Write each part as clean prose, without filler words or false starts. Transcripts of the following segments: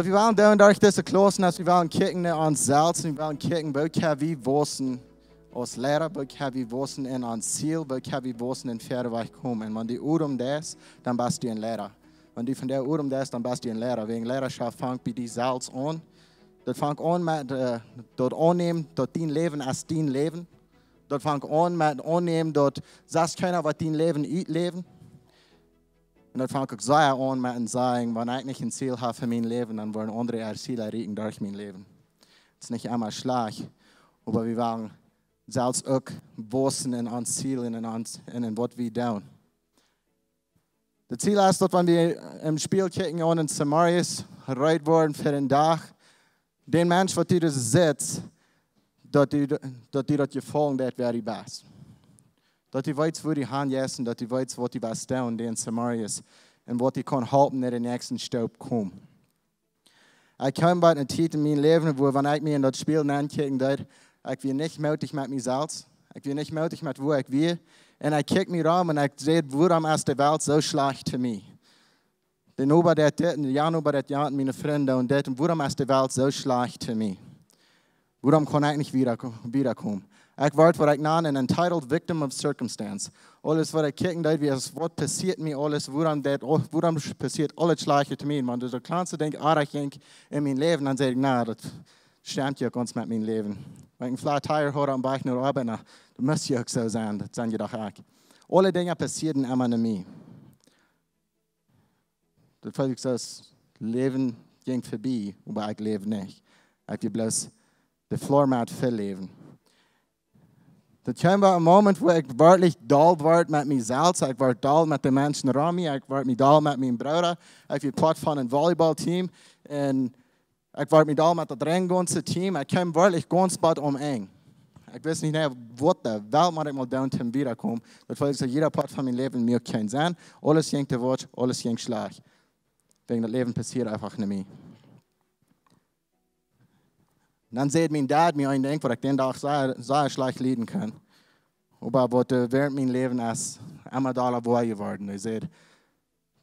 wir wollen da und durch diese Klassen, dass wir wollen kicken an Salz, wir wollen kicken, wo wir wissen, als Lehrer, wo wir wissen in an Ziel, wo wir wissen in Pferdeweg kommen. Und wenn die Uhr das, dann bist du ein Lehrer. Wenn du von der Uhr das, dann bist du ein Lehrer. Wegen Lehrerschaft fängt bei die Salz an. Das fängt an mit dort annehmen, dort dein Leben als dein Leben. Das fängt an mit annehmen, dort sagt keiner, was dein Leben ist, Leben. Und das fängt auch sehr an mit sagen, wenn ich nicht ein Ziel habe für mein Leben, dann wollen andere ihr Ziel erreichen durch mein Leben. Das ist nicht einmal schlecht, aber wir wollen selbst auch wissen in uns Ziel und in was wir tun. Das Ziel ist, dass wenn wir im Spiel kicken und in Samarias bereit worden für den Tag, den Mensch, der dir sitzt, dass dir das gefallen wird, wäre die Best. Dass die weiß, wo die Hand essen, dass die weiß, was die was tun, die in Samarias, und was die kann helfen, in den nächsten Staub kommen. Ich komme bei einer Zeit in meinem Leben, wo, wenn ich mir in das Spiel ankicken würde, ich will nicht mutig mit mir selbst, ich will nicht mutig mit wo ich will, und ich kicke mich rum und ich sehe, warum ist die Welt so schlecht für mich. Denn über das Jahr meine Freunde und das, und warum ist die Welt so schlecht für mich? Warum kann ich nicht wiederkommen? Ich werde, was ich nenne, ein entitled victim of circumstance. Alles, was ich kicken will, was passiert mir, alles, warum passiert alles Schlechte zu mir. Wenn du so kleinste denkst, ich denke in mein Leben, dann sage ich, nein, das stimmt ja ganz mit meinem Leben. Wenn ich einen Flat Tire habe am Bike nur arbeiten, du musst ja auch so sein, das sagen die doch auch. Alle Dinge passieren immer in mir. Das heißt, das Leben ging vorbei, aber ich lebe nicht. Ich will bloß den Floormat verleben. Das kam ein Moment, wo ich wirklich dull war mit mir selbst. Ich war dull mit den Menschen um mich. Ich war dull mit meinem Bruder. Ich war Part von einem Volleyballteam. Und ich war dull mit dem ganzen Team. Ich kam wirklich ganz bald eng. Ich weiß nicht mehr, was der Welt mal downtown wiederkommt. Das heißt, jeder Part von meinem Leben mir keinen Sinn. Alles ging zu Wort, alles ging schlecht. Wegen das Leben passiert einfach nicht mehr. Und dann sieht mein Dad mir ein Ding, wo ich den Tag sehr schlecht leiden kann. Aber was während meinem Leben als immer da geworden ist. Er sagt,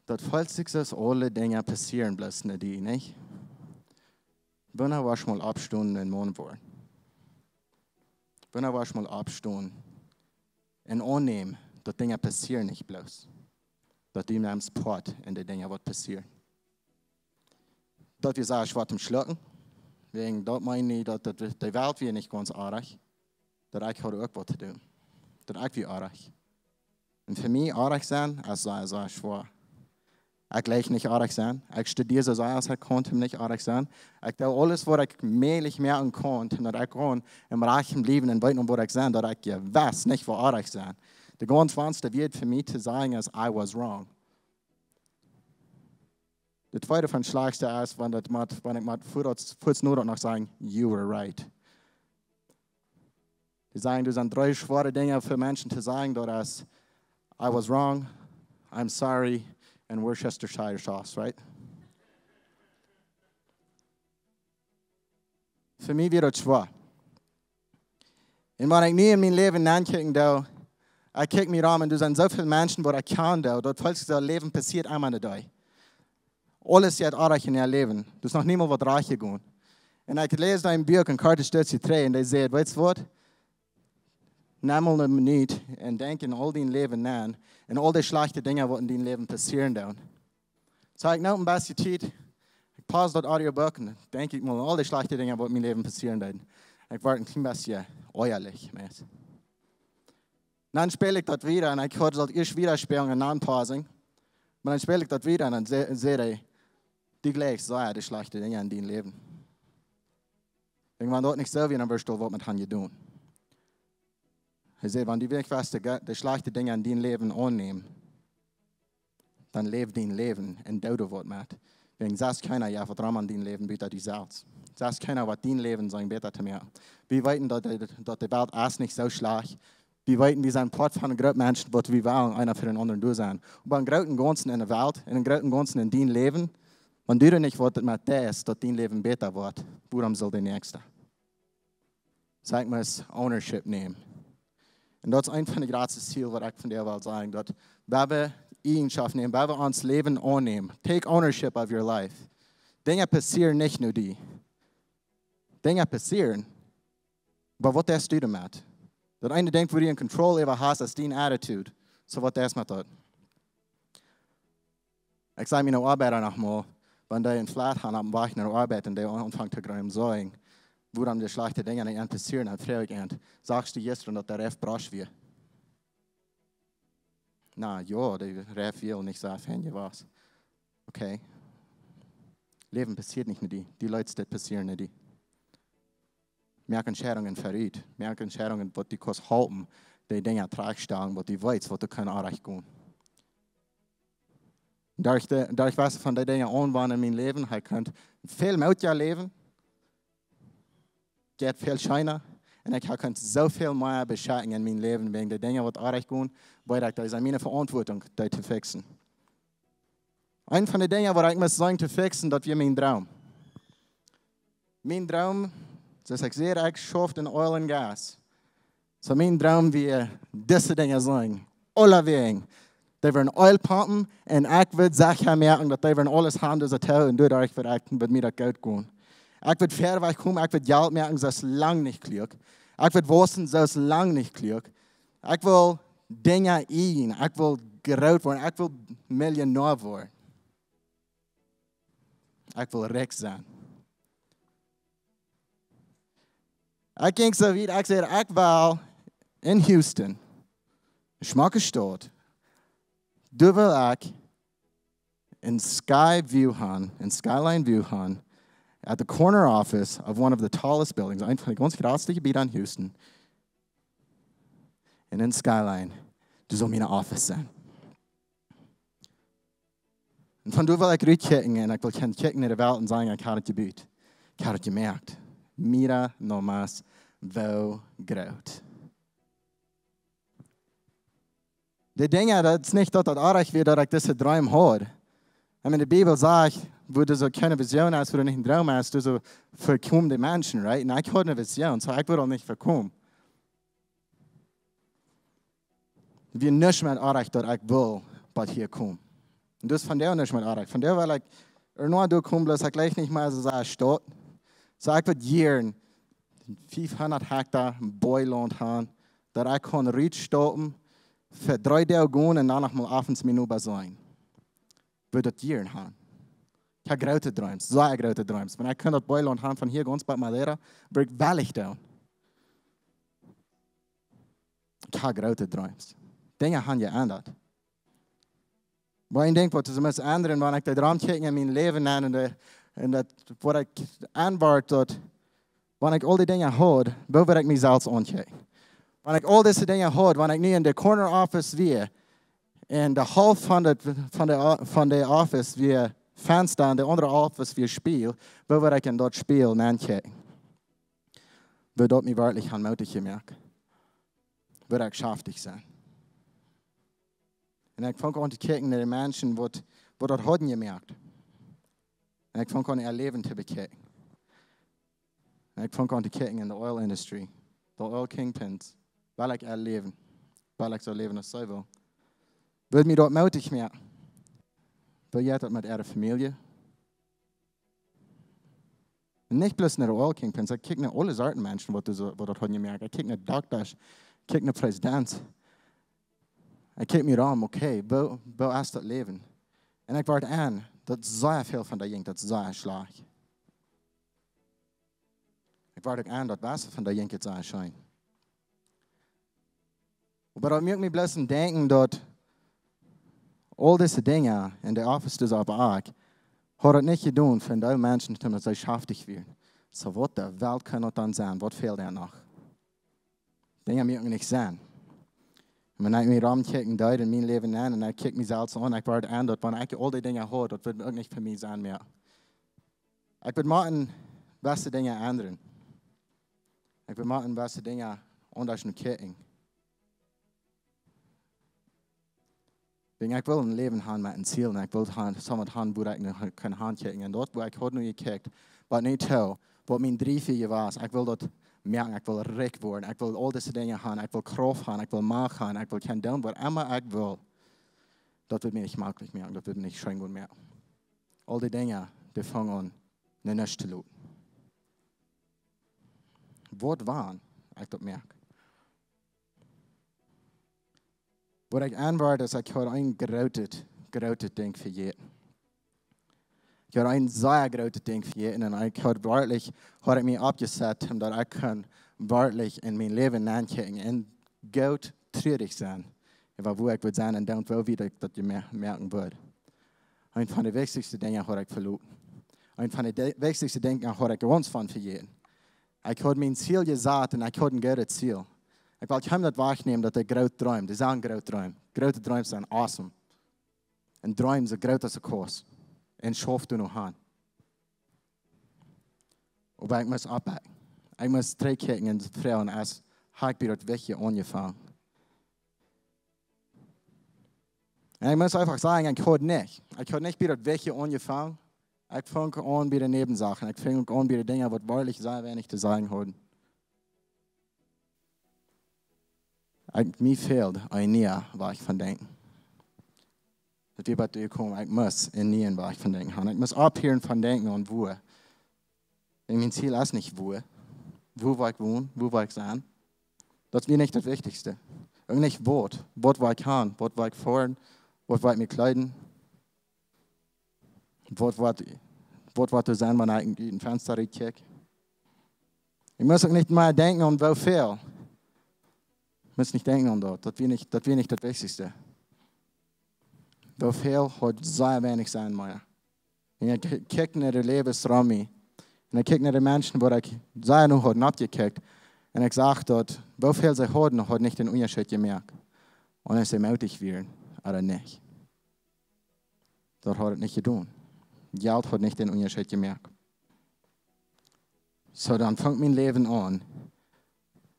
dass falls sich das alle Dinge passieren, bloß nicht die, nicht? Wenn er was mal abstunden in Mond war. Wenn er was mal abstunden und annehmen, dass Dinge passieren nicht bloß. Dass die namens Poat in den Dingen, was passieren. Dass wir sagen, ich werde schlucken. Wegen dort meine ich, dass die Welt wir nicht ganz arg, dass ich auch was zu tun. Dass ich wie arg. Und für mich arg sein, ist sehr schwer. Ich gleich nicht arg sein. Ich studiere so sehr, als ich konnte nicht arg sein. Ich tue alles, was ich mählich merken konnte, dass ich kann im reichen Leben und weit wo ich sein, dass ich ja weiß, nicht wo arg sein. Der ganz Schwanste wird für mich zu sagen, ist, I was wrong. Der zweite von Schlagste ist, wenn ich mal kurz nur noch sagen, you were right. Die sagen, das sind 3 schwere Dinge für Menschen zu sagen, dass I was wrong, I'm sorry, and Worcestershire sauce, right? Für mich wird das schwer. Und wenn ich nie in mein Leben angucke, ich gucke mir an, und da sind so viele Menschen, die ich kann, dort falls das Leben passiert einmal nicht. Alles ist arg in ihr Leben. Du hast noch niemand was reich gegangen. Und ich lese ein Buch in Karte 3 und der sagt, weißt du was? Nimm mal eine Minute und denk in all dein Leben nach und all die schlechten Dinge, die in deinem Leben passieren. So ich noch ein bisschen Zeit, ich pause das Audiobuch und denke mal an all die schlechten Dinge, die in meinem Leben passieren. Ich werde ein klein bisschen äußerlich. Dann spiele ich das wieder und ich höre das erst wieder spielen und dann pausen. Und dann spiele ich das wieder und dann sehe ich, die gleich die schlechten Dinge in deinem Leben. Wenn man dort nicht so wie, dann wirst du was mit Hand tun. Ich sehe, wenn die wirklich die schlechten Dinge in deinem Leben annehmen, dann lebt dein Leben und du was mit. Wegen sagst keiner, ja, vertrauen an dein Leben, bitte die selbst. Sagst keiner, was dein Leben sein besser zu mir. Wir weiten, dass die Welt erst nicht so schlecht. Wir weiten, wir sind Part von einem großen Menschen, was wir wollen, einer für den anderen durch sein. Und beim großen Ganzen in der Welt, in dem großen Ganzen in deinem Leben, wenn du nicht was mit das, dass dein Leben besser wird, warum soll der Nächste? Sag mal, Ownership nehmen. Und das ist ein von den größten Zielen, was ich von der Welt sagen, dass wir Eigenschaft nehmen, wenn wir uns Leben annehmen. Take ownership of your life. Dinge passieren nicht nur die. Dinge passieren. Aber was tust du damit? Dat eine denkt, wo du in Kontrolle über hast, ist deine Attitude. So was das mit dort. Ich sage meinen Arbeiter nochmal, wenn die in Flat haben, am Weg nach der Arbeit und die anfangen zu greifen, sagen, wo dann die schlechten Dinge nicht passieren, dann frage ich ihn, sagst du jetzt, dass der Ref brasch wird? Na, ja, der Ref will nicht sagen, ja was. Okay. Leben passiert nicht mit die. Die Leute, das passieren nicht die. Mehr Entscheidungen verrät. Mehr Entscheidungen, was die kannst halten, die Dinge tragstellen, was die weißt, was du kannst erreichen. Da ich weiß von den Dingen anwenden in meinem Leben, ich kann viel mehr leben, geht viel schöner, und ich kann so viel mehr beschädigen in meinem Leben, wegen der Dinge, die erreichen, weil ich das ist meine Verantwortung, die zu fixen. Eine von den Dingen, die ich muss sagen, zu fixen, das ist mein Traum. Mein Traum, das ich sehr geschafft in Oil und Gas. So mein Traum, wie diese Dinge sagen, alle Wegen. Die werden Öl pumpen und ich würde sicher merken, dass die werden alles haben, das Hotel und dadurch wird mir das Geld gehen. Ich würde fair kommen, ich würde Geld merken, das ist lang nicht klar. Ich würde wissen, das ist lang nicht klar. Ich will Dinge ein, ich will gerout werden, ich will Millionär werden. Ich will reich sein. Ich ging so weit, ich sagte, ich will in Houston, schmacke Stadt, du will ich in Skyline View haben, at the corner office of one of the tallest buildings, ein von den ganz größten Gebieten in Houston. Und in Skyline, du sollst mein Office sein. Und von du will ich rückkicken, und ich will kicken in der Welt und sagen, ich habe das Gebiet. Ich habe das gemerkt. Mira nomas wo groot. Die Dinge, das ist nicht, dass das erreicht wird, dass ich diese Träume habe. In der Bibel sagt, wo du so keine Vision hast, wo du nicht einen Traum hast, du so verkommene Menschen, right? Und ich habe eine Vision, so ich will auch nicht verkommen. Wir nicht mehr erreicht, dass ich will, was hier kommt. Und das von der nicht mehr erreicht. Von der, weil ich nur durchkomme, dass ich gleich nicht mehr so sehr steht. So ich würde Jahren 500 Hektar Bäuland haben, dass ich kann stoppen, für 3 Tage gehen und dann noch mal abends Minuten sein. Ich würde das Jahren haben. Ich habe große Träume, sehr große Träume. Wenn ich das Bäuland haben von hier ganz bei Madeira, würde ich wellig down. Ich habe große Träume. Dinge haben geändert. Weil ich denke, was ich muss ändern, wenn ich den Traum kicke in mein Leben an und das, was ich anwarte, wenn ich all die Dinge habe, wo würde ich mich selbst ankicken? Wenn ich all diese Dinge habe, wenn ich nicht in der Corner Office wäre, in der Hälfte von der Office wie Fenster, in der andere Office wie Spiel, wo würde ich in dort spielen ankicken? Wo dort mich wirklich mutig gemerkt? Würde ich schaftig sein? Und ich fange an zu kicken, die Menschen, die dort haben gemerkt. Und ich fange an, ihr Leben zu bekicken. Und ich fange an zu kicken in der Oil Industry, der Oil Kingpins, weil ich erleben, weil ich so leben als so will. Würde mich dort mutig merken. Will ich das mit ihrer Familie? Und nicht bloß in der Oil Kingpins, ich kicke nicht alle Sorten Menschen, die dort haben gemerkt. Ich kicke nicht Doktors, ich kicke nicht Präsidenten. Ich kijk mir om, okay, wo ist das Leben? Und ich warte an, dass sehr viel von der Jink, das sehr schlag. Ich warte an, dass Wasser von der Jink jetzt sehr scheint. Aber das macht mich bloß denken, dass all diese Dinge in der Office des Arg, hat es nicht getan, für die Menschen, die sie schaftig werden. So, was der Welt kann dann sein? Was fehlt da noch? Dinge mögen nicht sein. Und wenn ich mich rumkicken, da in mein Leben an, und ich kicke mich selbst an, ich werde an, dass wenn ich all die Dinge habe, das wird auch nicht für mich sein mehr. Ich würde machen, beste Dinge ändern. Ich würde machen, beste Dinge anders nur kicken. Ich will ein Leben haben mit einem Ziel, und ich will jemanden haben, wo ich nicht Hand kicken kann. Und dort, wo ich heute nur gekickt, was nicht toll, was mein Drei war, ich will dort merken, ich will reich werden, ich will all diese Dinge haben, ich will Kraft haben, ich will Macht haben, ich will kein Ding, was immer ich will. Das wird mir nicht möglich mehr, das wird mir nicht schön gut mehr. All die Dinge, die fangen an, nicht zu lassen. Wat waren, ich das merke. Was ich anwarte, ist, ich habe ein großes Ding für jeden. Ich habe ein sehr großes Ding für jeden. Und ich habe wirklich, mich abgesetzt, dass ich kann wirklich in mein Leben nachdenken und Gott traurig sein. Über wo ich will sein und dann wo wieder das merken würde. Ein von den wichtigsten Dingen habe ich verloren. Ein von den wichtigsten Dingen habe ich gewonnen für jeden. Ich habe mein Ziel gesagt und ich habe ein gutes Ziel. Ich will kaum nicht wahrnehmen, dass ich groß träume. Das ist ein großer Traum. Große Träume sind awesome. Und Träume sind groß als ein Kurs. Und schaffst du noch an. Aber ich muss abwägen. Ich muss terugkijken en vragen als ik bij dat wegje angefangen. En ik muss einfach sagen, ich habe nicht bei dat wegje angefangen. Ich fange an bei den Nebensachen. Ich fange an bei den Dingen, was wahrlich sehr wenig zu sagen haben. Mir fehlt ein Jahr, was ich von denken. Das wird bei dir kommen, ich muss in Nien, was ich von denken habe. Ich muss abhören von denken und wo. Und mein Ziel ist nicht wo. Wo will ich wohnen, wo will ich sein. Das ist nicht das Wichtigste. Und nicht Wort. Wort will ich haben, Wort will ich fahren, Wort will ich mich kleiden. Wort will ich sein, wenn ich in den Fenster kicke. Ich muss auch nicht mehr denken an wie viel. Ich muss nicht denken an das. Das wird nicht das Wichtigste. Wie viel hat sehr wenig sein mehr. Und ich kicke nach der Lebensraum. Und ich kicke nach den Menschen, wo ich sehr noch habe abgekickt. Und ich sage dort, wie viel sie haben, hat nicht den Unterschied gemerkt. Und es sie mutig werden oder nicht. Das hat es nicht getan. Geld hat nicht den Unterschied gemerkt. So, dann fängt mein Leben an.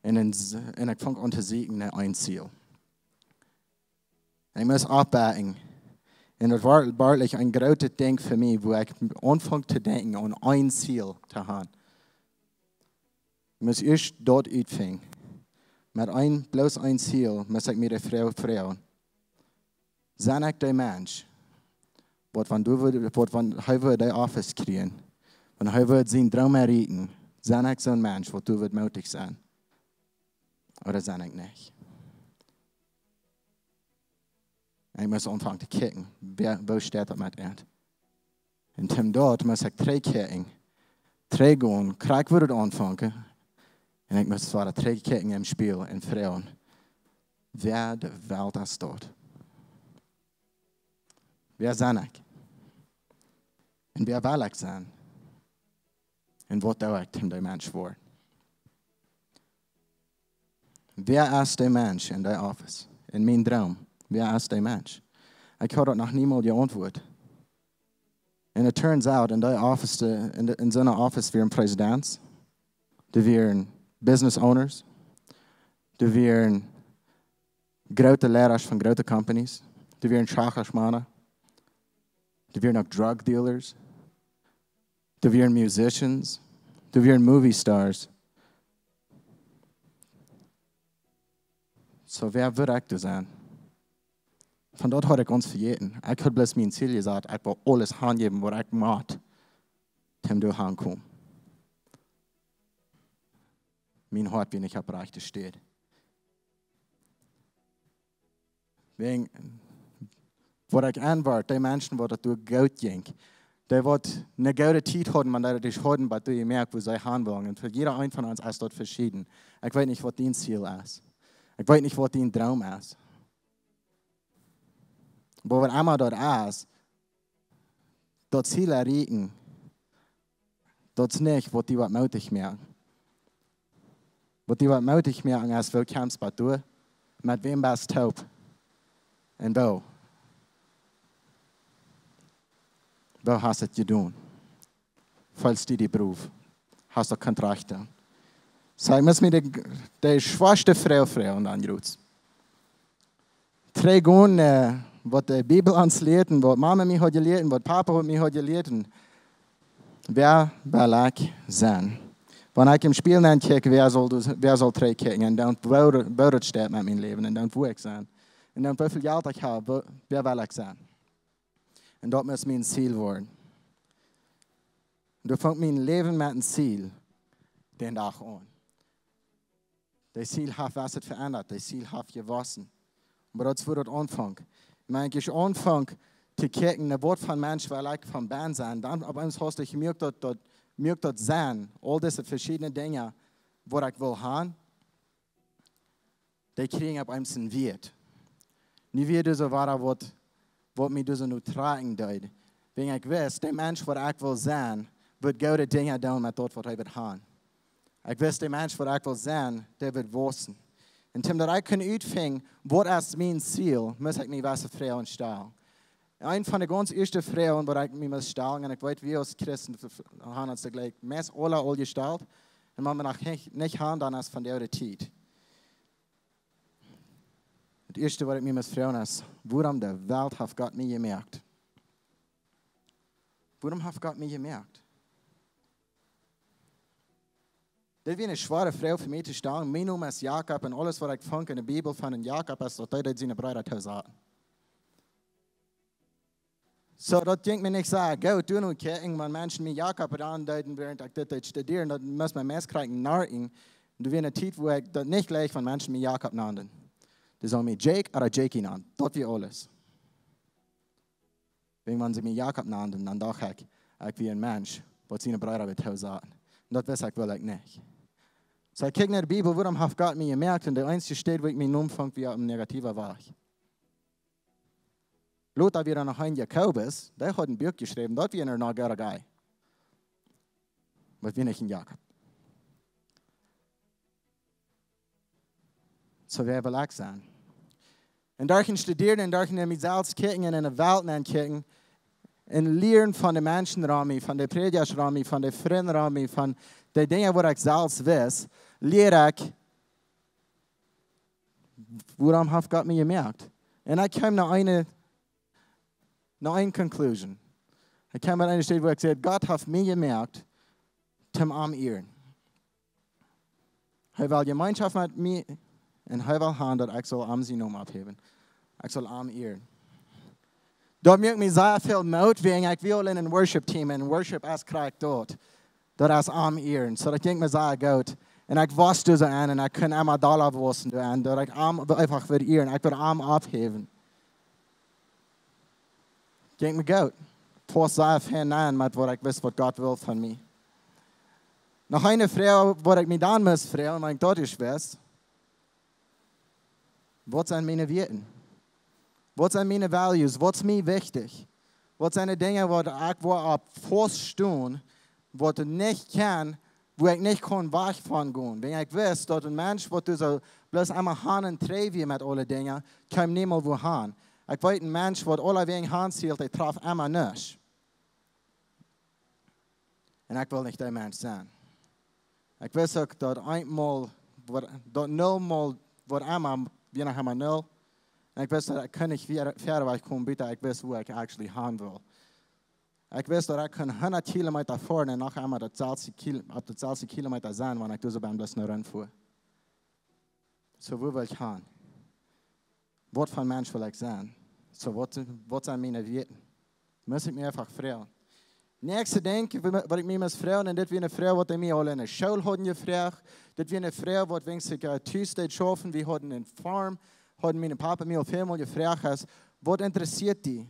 Und ich fange an zu siegen nach ein Ziel. Ich muss abwägen. Und das war wirklich ein großes Ding für mich, wo ich anfange zu denken an ein Ziel zu haben. Ich muss erst dort anfangen. Mit bloß ein Ziel muss ich mir eine Frau fragen. Sei ich der Mensch, wenn er dein Office kriegen, wenn er seinen Traum erreichen, sei ich so ein Mensch, wo du mutig sein. Oder sei ich nicht? Ich muss anfangen zu kicken, wo steht das mit ihm. Und dort muss ich kicken, gehen, Krieg würde anfangen. Und ich muss zwar kicken im Spiel und fragen, wer der Welt ist dort? Wer bin ich? Und wer will ich sein? Und was tue ich dem Mensch vor? Wer ist der Mensch in der Office? In meinem Traum? Wer ist der Mensch? Ich habe das noch niemals geantwortet. Und it turns out, in so einer Office wären Präsidenten, die wären Business Owners, die wären große Lehrer von großen Companies, die wären Schachmannen, die wären auch Drug Dealers, die wären Musicians, die wären Movie Stars. So, wer würde ich sein? Von dort habe ich uns verjeten. Ich habe bloß mein Ziel gesagt, ich will alles angeben, was ich mache, um da hinzukommen. Mein Hart bin ich abreicht steht. Wegen, was ich anwarte, die Menschen, die durch Geld gehen, die wird eine gute Zeit haben, man die haben, weil du merkst, wo sie hinwollen. Und für jeder einen von uns ist dort verschieden. Ich weiß nicht, was dein Ziel ist. Ich weiß nicht, was dein Traum ist. Aber wenn einmal dort ist, das Ziel erreichen, das ist nicht, was die mutig merken. Was die mutig merken, ist, wo kommst du, mit wem bist du taub und wo. Wo hast du es getan? Falls du die Beruf hast du kein Recht. So, ich muss mir die schwachste Frau fragen, anrufen. Drei Gründe, was die Bibel uns lehrt, was Mama mir hat gelehrt, was Papa mir hat gelehrt. Wer will ich sein? Wenn ich im Spiel nachkicke, wer soll drei kicken? Und dann, wo das steht mit meinem Leben, und dann, wo ich sein? Und dann, wie viel Geld ich habe, wer will ich sein? Und das muss mein Ziel werden. Und du fängt mein Leben mit einem Ziel den Tag an. Das Ziel hat was verändert, das Ziel hat gewachsen. Aber das wird anfangen. Ich meine, ich anfange zu kijken naar wat van mensen waar ik van ben zijn, dan opeens hast ich merkt dat zijn, all diese verschiedene Dinge, wat ik wil gaan, die kriegen opeens een Wert. Nu weer dus wat mij dus nu tragen deed. Wenn ik wist, de mens wat ik wil zijn, wird goede dingen doen met dat wat hij wil gaan. Ik wist, de mens wat ik wil zijn, die wird wachsen. En toen dat ik kan uitvingen, wat is mijn ziel, moet ik mij was vrouwen stellen. Een van de ganz eerste vrouwen waar ik me moest stellen, en ik weet wie als christen hebben ons gelijk mes alle al gesteld, en man nog niet gaan dan als van de tijd. Het eerste wat ik me moest vragen is, waarom de wereld heeft God me gemerkt? Waarom heeft God me gemerkt? Dat was een zware vrouw voor mij te stellen. Mijn naam is Jakie en alles wat ik vond in de Bijbel van Jakie is dat hij zijn bruid thuis had. So, dat denkt me niet zo, go, doe nu kijken, want mensen met Jakie aanduiden, während ik dit studeer, dat moest mijn mes krijgen naar in. Er was een tijd waar ik dat niet gleich van mensen met Jakie naamden. Die zullen mij Jake oder Jakie namen, dat was alles. Wenn ze mij Jakie naamden, dan dacht ik wie een mens, wat zijn bruid bij thuis had. Dat wist ik wel niet. So, ik kijk naar de Bijbel, waarom heeft God me gemerkt, en de einzige steed waar ik mijn naam vang, wie een negatieve war. Lothar wieder nach ein Jakobus, der hat ein Buch geschrieben, dort wie er noch gar guy. Aber wir nicht in Jakob. So wir will auch sein. Und durch studieren, und durch mit selbst kijken en in de Welt kijken, en leren van de mensen rami, van de predikers rami, van de vrienden rami, van de dingen waar ik zelfs wist, leer ik, waarom heeft God me gemerkt? En ik kwam naar een conclusion. Ik kwam naar een state waar ik zei, God heeft me gemerkt, zum am ehren. Hij wil gemeenschap met me, en hij wil gaan dat ik zal am zijn naam afheben. Ik zal am ehren. Dat maakt me zeer veel moed, wegen ik wil in een worship team, en worship is krijg dort. Dat is am ehren. So ik denk me zeer goed. En ik was dus aan, en ik kan immer dollar wassen, en dat ik am einfach wil ehren. Ik wil am afheben. Denk me goed. Pas zeer fan aan met wat ik wist wat God wil van mij. Nog een vrouw, wat ik me dan moest vragen, maar ik dat is wist. Wat zijn mijn werten? Wat zijn mijn values? Wat is mij wichtig? Wat zijn de dingen waar ik op vaststoen, wat ik niet kan, waar ik niet kan weg van gaan? Wenn ik wist dat een mens wat dus bloos allemaal gaan en treven met alle dingen, kan niet meer wo gaan. Ik weet een mens wat alle wegen gaan zielt, hij traf allemaal niet. En ik wil niet die mens zijn. Ik wist ook dat eenmaal, dat nulmaal wordt allemaal weer naar helemaal nul. En ik wist dat ik kan niet verder wegkomen, bitte ik wist hoe ik actually gaan wil. Ik wist dat ik kan 100 kilometer voeren en nog eenmaal op dezelfde kilometer zijn, wanneer ik dus ben dus naar run voer. So, wo wil ik gaan? Wat voor mens wil ik zijn? So, wat zijn mijn werten? Moet ik me einfach vragen. Nächste ding, wat ik me moest vragen, en dit was een vrouw wat mij al in de school hadden gevraagd. Dit was een vrouw wat wenigstens thuis deed schaffen. We hadden een farm, hadden mijn papa mij al veel gevraagd. Wat interesseert die?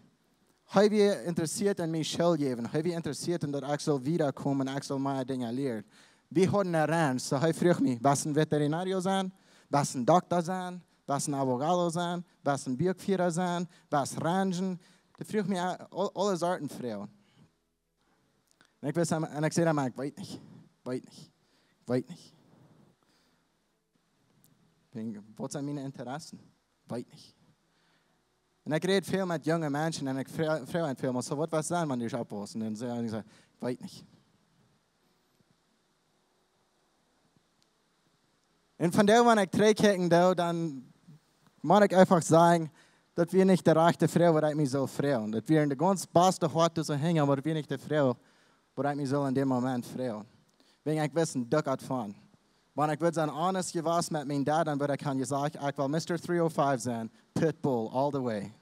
Hij was geïnteresseerd in mijn school geven. Hij was geïnteresseerd in dat ik zal wiederkomen en ik zal mijn dingen leren. We hadden een rand, so hij vroeg me, was een veterinario zijn? Was een dokter zijn? Was een abogado zijn? Was een buurtführer zijn? Was rangen? Hij vroeg me alle soorten vrouwen. En ik zei hem, ik weet niet. Wat zijn mijn interessen? Weet niet. En ik reed veel met jonge mensen en ik vraag hen veel, maar so, wat was zijn wanneer je oppassen? En ze zei, ik weet niet. En van daar, wanneer ik terugkijken doe, dan moet ik einfach sagen, dat we niet de rechte vrouw waar ik me zo vragen. Dat we in de ganz beste hart tussen hingen, maar we niet de vrouw waar ik me zo in dem moment vragen. Wenn ik wist een duk van. Wanneer ik zijn honest gewas met mijn dad, dan werd ik gaan gezegd, ik wil Mr. 305 zijn, pitbull, all the way.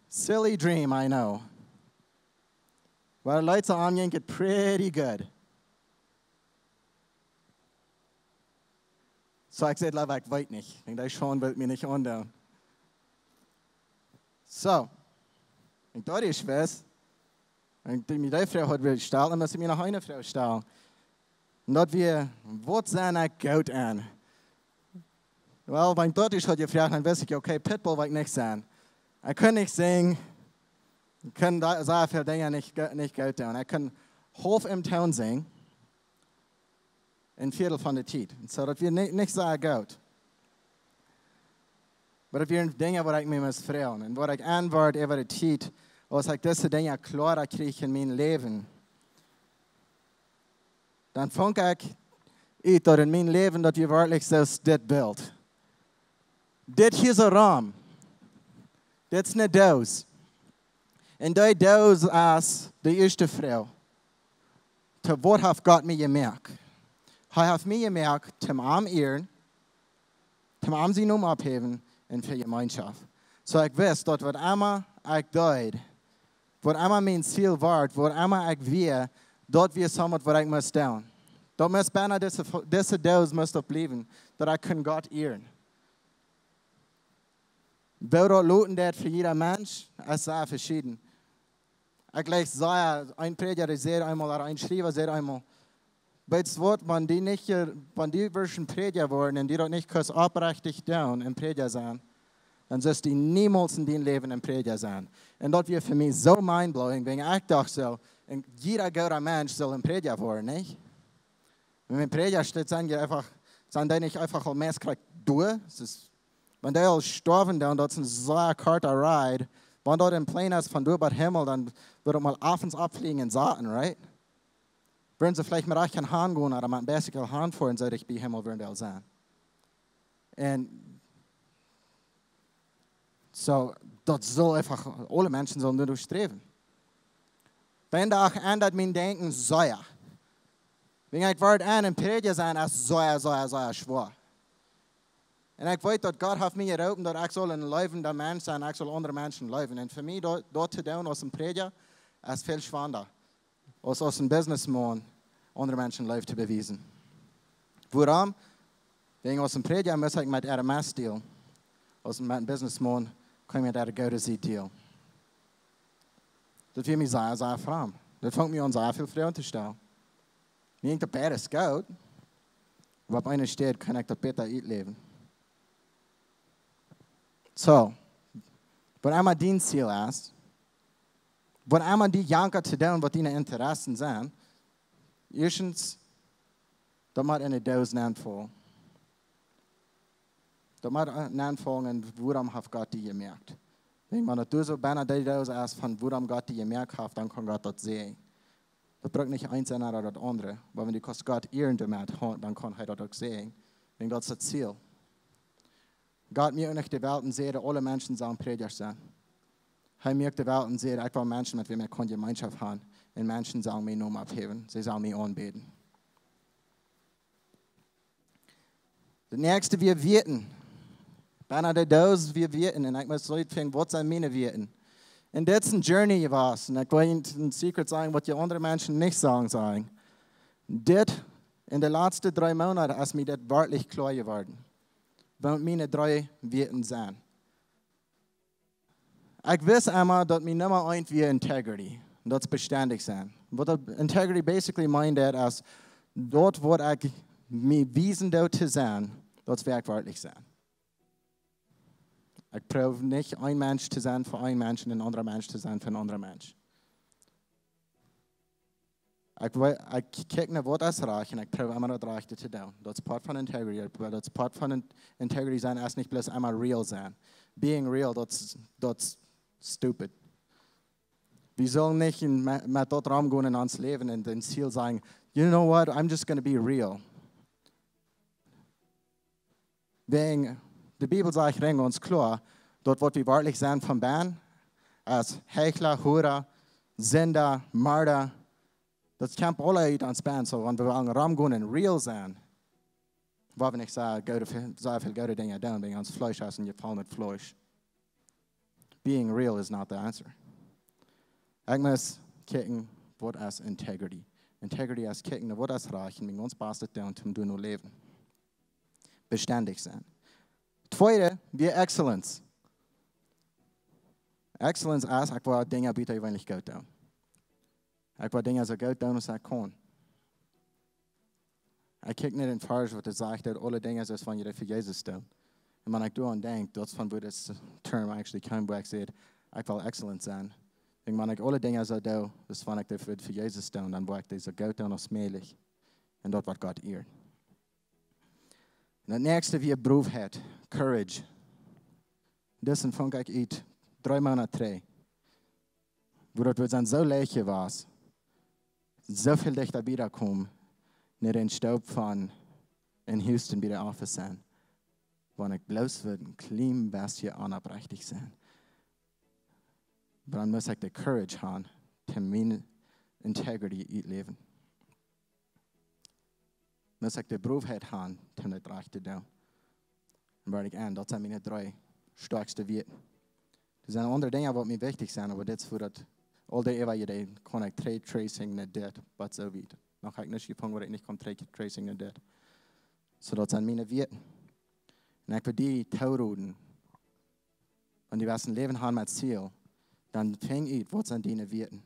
Silly dream, I know. Waar de Leute aangehen, geht pretty good. So, ich sage, ich weiß nicht. Ich denke, Sean will mir nicht andauern. So, ich dachte, ich weiß. Und die Frau hat will stellen, dann muss ich mir noch eine Frau stellen. Und dort wir, was sind ein Goat an? Well, wenn dort ist, hat gefragt, dann weiß ich, okay, Pitbull will ich nicht sein. Ich kann nicht singen, ich kann sehr viele Dinge nicht Goat tun. Ich kann half im Town singen, ein Viertel von der Zeit. So, dass wir nicht sehr Goat. Aber das sind Dinge, wo ich mich muss freuen. Und wo ich antworte über die Zeit, als ich diese Dinge klarer kriege in meinem Leben, dann fange ich dort in meinem Leben, dass wir wirklich so das Bild. Das hier ist ein Raum. Das ist nicht das. Und das ist die erste Frau. Zu was hat Gott mir gemerkt? Er hat mir gemerkt, zum Arm ehren, zum Arm sie nun abheben und für Gemeinschaft. So ich weiß, dort wird immer ich deut, wo immer mein Ziel war, wo immer ich will, dort wir zusammen, wo ich muss tun. Dort muss beinahe diese Dose muss doch bleiben, dass ich Gott ehren. Weil dort loten das für jeder Mensch, ist sehr verschieden. Ich gleich sage, ein Prediger sagt einmal, oder ein Schreiber sagt einmal, bei das Wort, wenn die Menschen Prediger worden und die dort nicht kurz abrechtig down im Prediger sein, dann sollst du niemals in deinem Leben ein Prediger sein. Und das wird für mich so mindblowing, wenn ich dachte so, jeder guter Mensch soll ein Prediger werden, nicht? Wenn ein Prediger steht, sind die nicht einfach ein Messkrieg durch. Wenn die all sterben, dann das ist eine sehr kurze Ride. Wenn dort ein Plane ist von durch den Himmel, dann wird mal abends abfliegen in Saaten, right? Würden sie vielleicht mit euch kein Hahn gehen, oder mit einem Bicycle Hahn fahren, sollte ich bei Himmel würden die sein. Und so, das soll einfach, alle Menschen sollen nur durchstreben. Wenn da auch ändert mein Denken, so ja. Wenn ich werde an und Prediger sein, ist so schwer. Und ich weiß, dass Gott hat mir gerufen, dass ich soll ein lebender Mensch sein, ich soll andere Menschen leben. Und für mich, dort zu tun als ein Prediger, ist viel schwerer, als ein Businessman, andere Menschen Leben zu beweisen. Warum? Wegen als ein Prediger muss ich mit RMS dealen. Als ein Businessman kann ich mit Gute dealen. Das wird mich sehr, sehr fromm. Das fängt mir an, sehr viel Frauen zu stellen. Wenn ich das Beste geht, wo auf einer steht, kann ich das besser leben. So, wenn einmal dein Ziel ist, wenn einmal die Janker zu tun, was deine Interessen sind, erstens, da muss eine Dose anfangen. Da muss anfangen, woran hat Gott die gemerkt. Wenn man das so beinahe die Dose ist, von woran Gott die gemerkt hat, dann kann Gott das sehen. Das braucht nicht eins sein oder das andere. Aber wenn die Gott ehren damit hat, dann kann er das auch sehen. Denn das ist das Ziel. Gott mir nicht die Welt und sieht, alle Menschen sollen Prediger sein. Er mir die Welt und sieht, ich will Menschen, mit denen ich Gemeinschaft haben. Und Menschen sollen mich nur abheben. Sie sollen mich anbeten. Das nächste, wir wirten. Beinahe der Dose, wir wirten. Und ich muss Leute finden, was sind meine Wirten? Und das ist eine Journey gewesen. Und ich will Ihnen ein Secret sagen, was die anderen Menschen nicht sagen. Das, in den letzten 3 Monaten, ist mir das wirklich klar geworden. Weil meine 3 Wirten sind. Ich weiß einmal, dass mir Nummer 1 wie Integrity. Und das beständig sein. Was Integrity basically meint, ist, dort, wo ich mich wiesen zu sein, dort werde ich wirklich sein. Ich probiere nicht, ein Mensch zu sein für einen Menschen und ein anderer Mensch zu sein für einen anderen Mensch. Ich kijk naar wat is recht en ik probeer immer das Rechte zu tun. Das ist Part von Integrity. Das ist Part von Integrity sein, ist nicht bloß einmal real sein. Being real, das ist stupid. Wir sollen nicht mit dort Raum gehen in uns Leben und den Ziel sagen, you know what, I'm just going to be real. Wegen, die Bibel sagt uns klar, dort wird wir wörtlich sein von Band, als Hechler, Hurer, Sünder, Mörder. Das kommt alle ans Band, so wenn wir Raum gehen und real sein, wollen wir nicht sagen, sehr viele gute Dinge tun, wegen uns Fleisch essen, gefallen mit Fleisch. Being real is not the answer. Ich muss kicken, wat is integrity. Integrity is kijken naar wat is reichen, met ons basis doen, om doen nu leven. Beständig zijn. Tweede, wie excellence. Excellence is, ik wil dingen beter weinig goed doen. Ik wil dingen zo goed doen als ik kan. Ik kijk niet in het vers wat het zegt, dat alle dingen zoals van je voor Jezus doen. En wanneer ik doe denk, dat is van waar dit term eigenlijk komt, waar ik zeg, ik wil excellent zijn. En wanneer ik alle dingen zo doe, dus wanneer ik dit voor Jezus doe, dan wil ik deze goed doen als mogelijk. En dat wordt God eer. En het nächste wie je beroep heeft, courage. Dessen vond ik uit 3 maanden 3. Waar het dan zo leeg was, zoveel dichter bij komen, naar den Staub van in Houston bij de office zijn. Wanneer ik bloos wil een klein beetje onoprechtig zijn. Maar dan moet ik de courage hebben, om mijn integrity uitleven. Moet ik de beroepheid hebben, om het recht te doen. En waar ik aan, dat zijn mijn 3 sterkste weten. Er zijn andere dingen wat mij wichtig zijn, maar dit is voor dat, al die eeuwen je deed, kon ik trade tracing naar dit, wat zo weet. Dan ga ik niet gevangen waar ik niet kan trade tracing naar dit. Zodat zijn mijn weten. En ik wil die touwroden. En die was een leven hebben met Ziel. Dan ving ik, wat zijn die weten.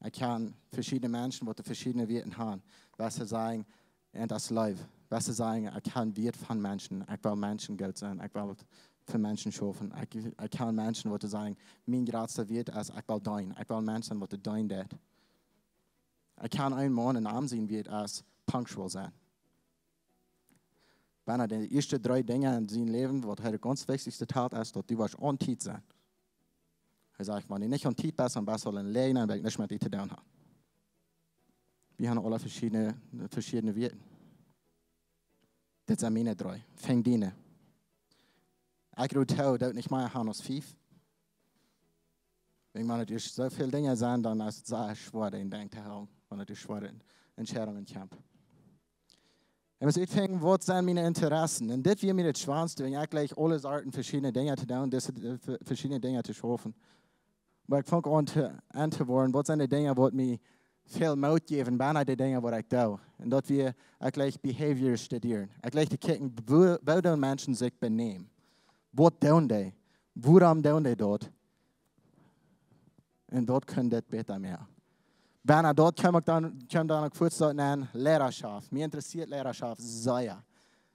Ik kan verschillende mensen, wat de verschillende weten hebben. Was ze zeggen, en dat is live. Was ze zeggen, ik kan weten van mensen. Ik wil mensen goed zijn. Ik wil voor mensen schaffen. Ik kan mensen, wat ze zeggen, mijn grootste weten is, ik wil dein. Ik wil mensen, wat ze dein deed. Ik kan een man in aanzien wie het als punctual zijn. Bijna de eerste 3 dingen in zijn leven, wat hij de ganz wichtigste taal is, dat die was on tijd zijn. Hij zegt, wanneer je niet on tijd bent, dan ben je een leien en ben ik niet met die te doen hebben. We hebben alle verschillende weten. Dit zijn mijn 3. Vang dienen. Ik doe het dat niet meer gaan als 5. Wenn man natürlich so viele Dinge sein, dann ist es sehr schwer, den Denk zu haben, wenn es schwere Entscheidungen kommt. Ich muss anfangen, was sind meine Interessen? Und das wird mir das Schwanste, wenn ich gleich alle Arten verschiedene Dinge zu tun, verschiedene Dinge zu schaffen. Aber ich fange an zu werden, was sind die Dinge, die mir viel Mut geben, beinahe die Dinge, die ich tue. Und dort wir gleich Behavior studieren. Ich gleich die Kicken, wo die Menschen sich benehmen. Was tun die? Warum tun die dort? Und dort können das besser mehr. Wenn dort kommt dann auch kurz an Lehrerschaft. Mir interessiert Lehrerschaft sehr.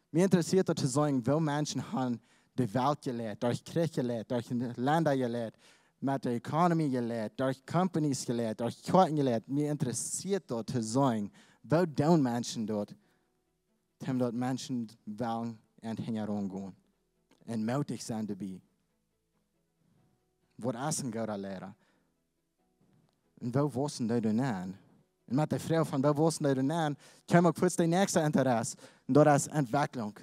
Mir interessiert zu sagen, wo Menschen haben die Welt gelehrt, durch Krieg gelehrt, durch Länder gelehrt, mit der Ökonomie gelehrt, durch Companies gelehrt, durch Kirchen gelehrt. Mir interessiert dort zu sagen, wo tun Menschen dort, haben dort Menschen wollen und herumgehen. Und mutig sein dabei. Was ist ein guter Lehrer? Und wo wussten die denn an? Und mit der Frau von wo wussten die denn an, kam auch kurz der nächste Interesse. Und das ist Entwicklung.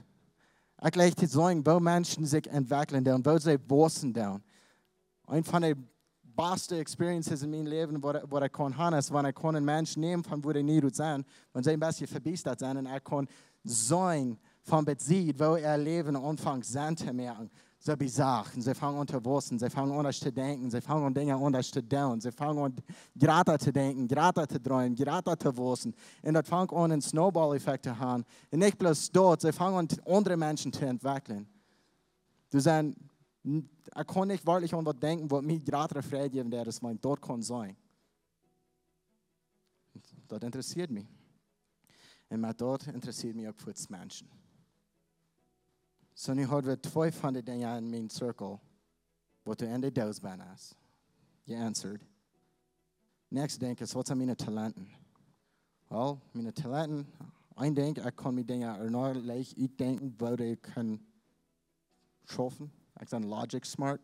Ich gleich zu sagen, wo Menschen sich entwickeln und wo sie wussten. Eine von den besten Experiences in meinem Leben, wo ich kann haben, ist, wenn ich einen Menschen nehmen, von wo die nicht sind, wenn sie ein bisschen verbessert sind, und ich kann sagen, von Bezid, wo Leben anfängt, sein zu merken. So bizarr. Sie fangen an zu wussten, sie fangen an zu denken, sie fangen an Dinge anders zu tun, sie fangen an gerade zu denken, gerade zu träumen, gerade zu wussten. Und das fängt an, einen Snowball-Effekt zu haben. Und nicht bloß dort, sie fangen an, andere Menschen zu entwickeln. Ich kann nicht wirklich an was denken, was mir gerade Freude geben wird, dass man dort kann sein. Das interessiert mich. Und mit dort interessiert mich auch für die Menschen. So, nu hadden we 2 van de dingen in mijn cirkel, wat du in de doos bent is. Je answered. Next denk is, wat zijn mijn talenten? Wel, mijn talenten, ik denk, ik kan mijn dingen er leicht uitdenken, wat ik kan schaffen. Ik ben logic smart.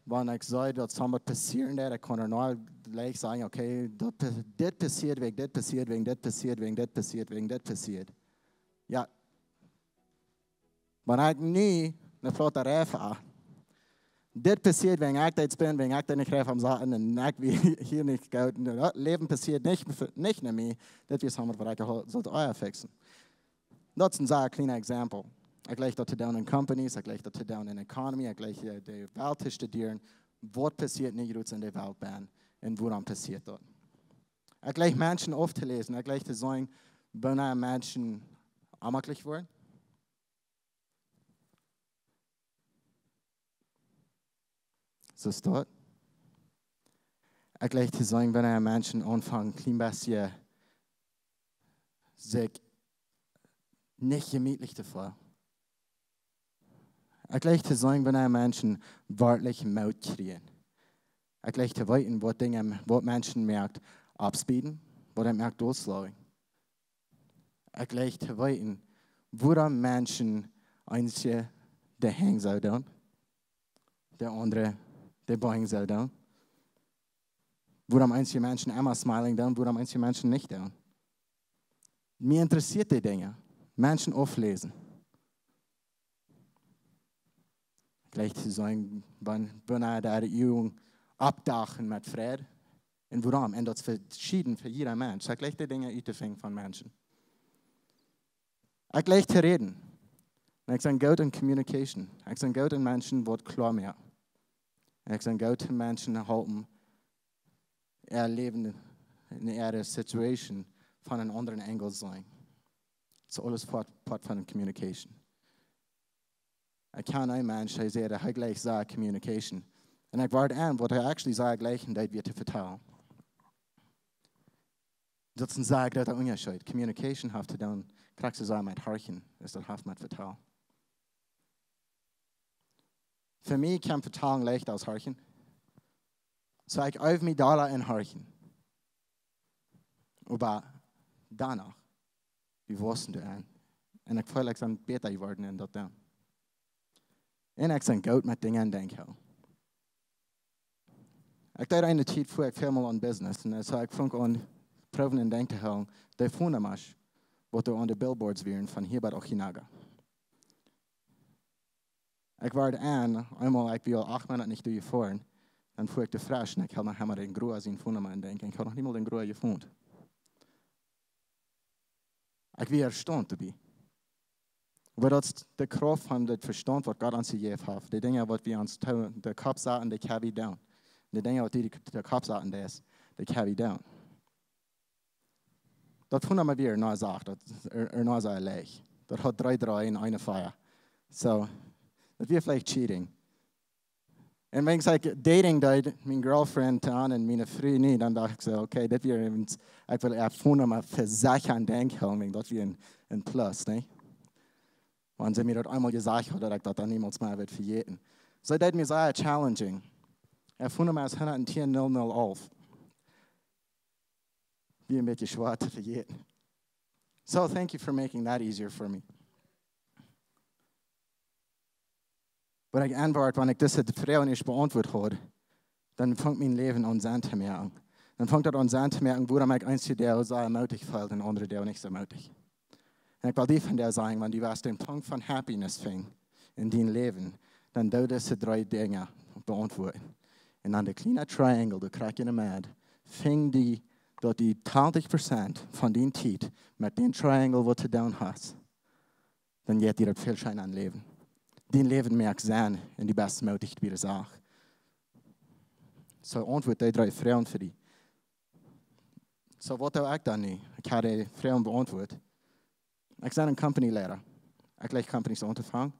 Wanneer ik zei dat zomaar passeren dat, ik kan er leicht zeggen, oké, dit passiert wegen, dit passiert wegen, dit passiert wegen, dit passiert wegen, dit passiert. Ja. Maar ik nu een flotte rijf heb. Dit passiert, wenn ich das bin, wenn ich das nicht rijf am zaten en ik hier niet koud. Leven passiert nicht mehr. Dat is allemaal wat ik sollte euer fixen. Dat is een zeer klein Exempel. Ik leg dat te doen in companies, ik leg dat te doen in economy, ik leg de Welt te studieren. Wat passiert niet goed in de Welt ben. en wat dan passiert dort. Ik gleich Menschen auf te lesen, ik gleich te sagen, wanneer Menschen amaklich worden. So ist dort. Ik gleich te sagen, wanneer Menschen anfangen, klein bisschen sich nicht gemütlich zu fühlen. Ik gleich te sagen, wanneer Menschen wörtlich Maut kriegen. Ik gleich te weten, was Menschen merkt, abspieden, was merkt, loslassen. Ik gleich te weten, wo Menschen einzige der hängen soll dann, der andere der beugen soll dann. Wo einzige Menschen immer smiling dann, wo einzige Menschen nicht dann. Mir interessiert die Dinge. Menschen auflesen. Gleich zu sagen, wenn der Jung abdachen mit Frieden. Und warum? Und das ist verschieden für jeder Mensch. Ich gleich die Dinge uitzufangen von Menschen. Ich gleich zu reden. Ich sage, gut in Communication. Ich sage, gut in Menschen, wird klar mehr. Ich sage, gut in Menschen halten, erleben in ihrer Situation von einem anderen Engel sein. Das ist alles Part von Communication. Ich kann ein Mensch, der sagt, er gleich sagt Communication. Und ich warte an, was actually sagt, gleich und das wird vertellen. Das ist ein Sag, das ist ein Unterschied. Communication hat zu tun, kriegst du sagen, mit Horchen, das hat mit vertellen. Für mich kann Vertellen leicht aus Horchen. So ich öffne mich da in Horchen. Aber danach, wie wussten du an? Und ich fühle, ich bin besser geworden in das dann. Und ich bin gut mit Dingen denken. Ich dachte eine Zeit vor, ich viel mal an Business. Und so ich fange an, proben und denken zu haben, die Funde machst, wo du an den Billboards wären von hier bei Ochinaga. Ich war an, einmal, ich will 8 Monate nicht durchfahren, dann fuhr ich zu frisch und ich habe nachher mal den Gruhe als Funde mal denken. Ich habe noch nicht mal den Gruhe gefunden. Ich war erstaunt dabei. Aber das ist die Kraft von dem Verstand, was Gott uns gegeben hat. Die Dinge, die wir uns tun, der Kopf sagen, die carry down. Die Dinge, die der Kopf sagen, die carry down. Das finden wir wieder neu sagt, das ist neu sehr leicht. Das hat 3 in einer Feier. So, das wird vielleicht cheating. Und wenn ich sage, Dating, da meine Girlfriend an und meine Frau nicht, dann dachte ich so, okay, das wird, ich will erfunden, für Sachen denken, das wird ein Plus, ne? Wenn sie mir das einmal gesagt hat, dass ich das dann niemals mehr wird verjäten. So, das ist mir sehr challenging. Erfunden wir es 110.00 auf. Wie ein bisschen schwer zu verjäten. So, thank you for making that easier for me. Wenn ich antworte, wenn ich diese Frage nicht beantwortet habe, dann fängt mein Leben an zu merken. Dann fängt das an zu merken, wo ich einzige, der sehr mutig fällt und andere, der nicht so mutig. Und ich will dir von der sagen, wenn du den Punkt von Happiness fängst in dein Leben, dann du diese 3 Dinge beantworten. Und an der kleinen Triangle, du kriegst eine Mad, fäng die, dort die 20% von deinem Zeit mit dem Triangle, was du down hast, dann geht dir das viel Schein an Leben. Dein Leben merkt sein in die bestmögliche Sache. So antwort die 3 Fragen für dich. So, was tue ich dann nicht? Ich habe die Fragen beantwortet. Ich bin ein Company-Lehrer. Ich gleich Companies anzufangen.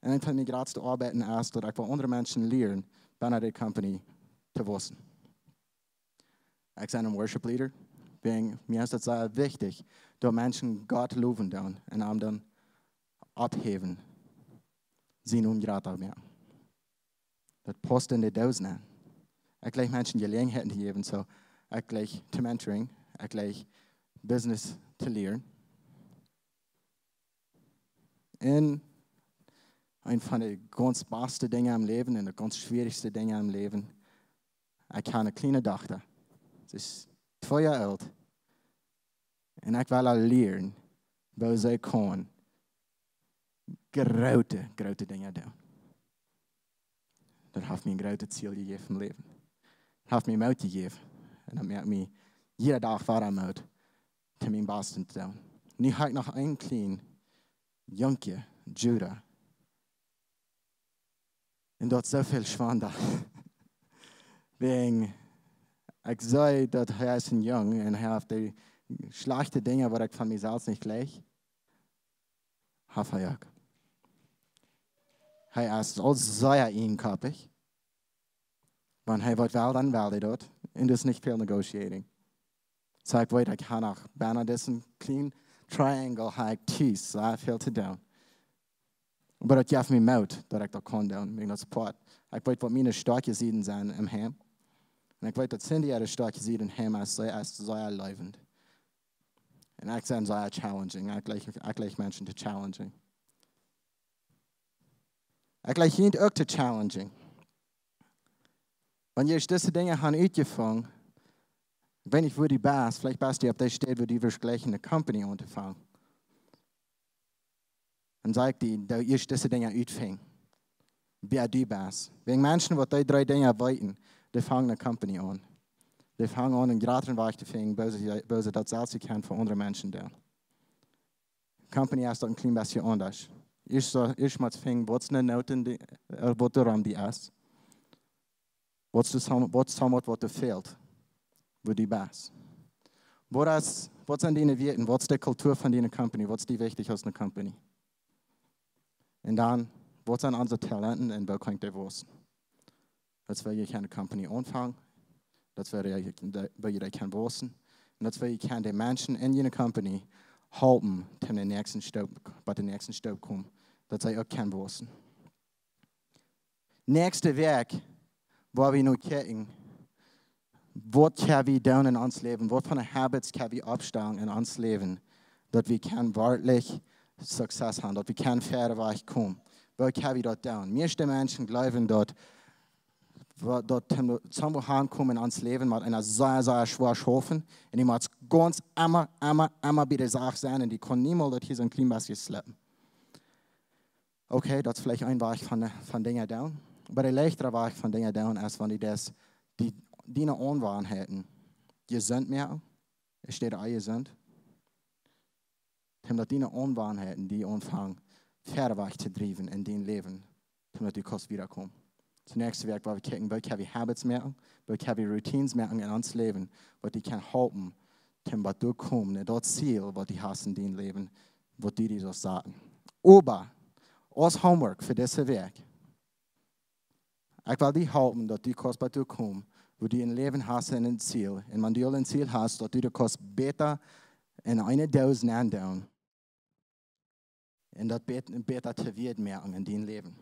Und ich fange gerade zu arbeiten, dass ich will andere Menschen lernen, bei der Company zu wissen. Ich bin ein Worship-Leader. Mir ist es sehr wichtig, dass Menschen Gott loben dann und ihm dann abheben. Sie nun gerade mehr. Das passt in die Dosen. Ich gleich Menschen Gelegenheiten geben, so ich gleich zu Mentoring, ich gleich Business zu lernen. Und eine von den ganz besten Dingen im Leben und die ganz schwierigsten Dinge im Leben, ich habe eine kleine Tochter. Sie ist 2 Jahre alt. Und ich will lernen, wo sie kann grote Dinge tun. Dat heeft mij een grote Ziel gegeven im Leben. Dat heeft mij Mut gegeven. En dat merkt mij jede dag waar Mut, te mijn besten te doen. Nu heb ik nog een klein jonkje, Judah. En dat is zoveel spannender. Wegen, Ich sehe, dass er ist ein Jung und er hat die schlechten Dinge, die ich von mir selbst nicht gleich habe. Er ist so sehr inkoppig. Wenn er wird wel, dann will er dort. Und das ist nicht viel negotiating. So ich weiß, ich kann auch bei diesem kleinen Triangle habe ich sehr viel zu tun. Aber das gibt mir Mut, dass ich das kann tun, wegen das Poat. Ich weiß, was meine starke Seiten sind im Heim. Und ich weiß, dass sind ihre starke Seiten im Heim als sehr lebend. Und ich sehe sehr challenging. Ich gleich Menschen zu challenging. Ich gleich nicht auch zu challenging. Wenn ihr diese Dinge haben ausgefangen, wenn ich würde bist, vielleicht bist du auf der Stelle, wo die gleich eine Company anfangen. Dann sagt die, dass ihr diese Dinge ausfangen. Wer du bist. Wegen Menschen, die die 3 Dinge wollten, die fangen eine Company an. Die fangen an, einen geraden Weg zu finden, böse das selbst kennen von anderen Menschen. Company ist ein klein bisschen anders. Ich muss finden, was eine Note, was der Raum die ist. Was du fehlt, wo du bist. Was sind deine Werten? Was ist die Kultur von deiner Company? Was ist die wichtig aus einer Company? Und dann, was sind unsere Talenten und wo könnt ihr wissen? Das will ich eine Company anfangen. Das will ich wissen. Und das will ich die Menschen in jener Company helfen, bei den nächsten Stopp kommen. Das soll ich auch wissen. Nächste Werk, wo wir noch gucken, was können wir tun in uns Leben, was für Habits können wir abstellen in uns Leben, dass wir wirklich Success haben, dass wir keinen Pferdeweich kommen. Wo können wir das tun? Meiste Menschen glauben, dass zusammenkommen in uns Leben mit einer sehr, sehr schweren Schafen und die muss ganz immer bei der Sache sein und die kann niemals das hier so ein klein bisschen schleppen. Okay, das ist vielleicht ein Weg von Dingen tun. Aber der leichtere Weg von Dingen tun ist, wenn die deine Unwahrheiten gesund merken, es steht auch gesund, damit deine Unwahrheiten, die anfangen, Pferdeweich zu treiben in dein Leben, damit die Kost wiederkommen. Zunächst Werk, wo wir gucken, wo können wir Habits merken, wo können wir Routines merken in uns Leben, wo die kann helfen, damit du kommst, das Ziel, was die hast in deinem Leben, was die dir so sagen. Aber, als Homework für dieses Werk, ich will dich helfen, dass du bei dir kommst, wo du ein Leben hast in ein Ziel. Und wenn du ein Ziel hast, dass du das besser in eine Dose andown. Und das besser zu werden merken in deinem Leben.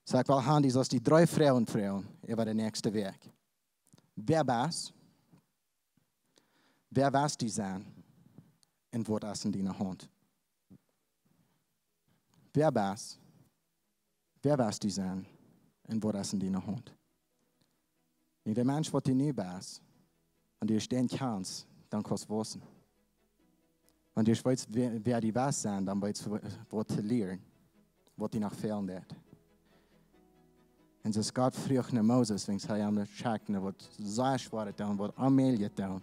So ich will haben die 3 Frauen über das nächste Werk. Wer bist? Wer wirst du sein? Und was ist in deiner Hand? Wer bist? Wer wirst du sein? Und was ist in deiner Hand? Und der Mensch, der du nicht bist, und du stehen kannst, dann kannst du wissen. Wenn du weißt, wer die bist sein, dann weißt du, was zu lernen, was dir noch fehlen wird. Und es Gott früher nach Moses, wenn er am Schatten, was sehr schwer getan, was Amelie getan,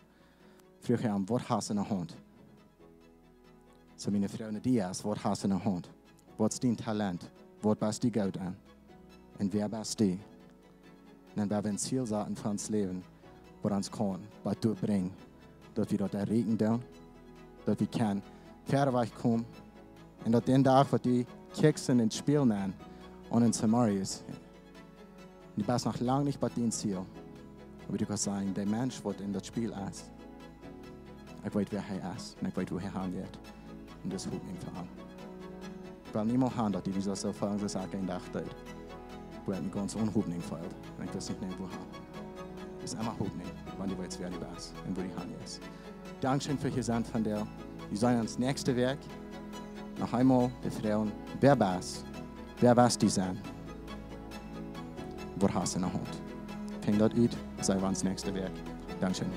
früher am, was hast du in der Hand? So meine Frau Dias, was hast du in der Hand? Was ist dein Talent? Was bist du gut an? Und wer bist du? Und dann werden wir ein Ziel sagen für uns Leben, was uns kann, was du bringst, dass wir dort erregen tun, dass wir können Pferdeweich kommen und dass den Tag, wo die kickst in das Spiel nehmen und in Samarias, du bist noch lange nicht bei dem Ziel. Aber du kannst sagen, der Mensch, der in das Spiel ist, ich weiß, wer er ist und ich weiß, wo er hin wird. Und das tut mich vor allem. Ich will niemals haben, dass die dieser so folgende Sache gedacht hat. Wo er mich ganz unhubning fällt. Und ich weiß nicht, wo er ist. Es ist immer hubning, wenn du weißt, wer du bist und wo die Hand ist. Dankeschön für die Sand von dir. Wir sehen uns nächste Werk. Noch einmal die Frauen. Wer bist? Wer wirst du sein? Was hast du in der Hand? Fängt dort ut, sei wir uns nächste Werk. Dankeschön.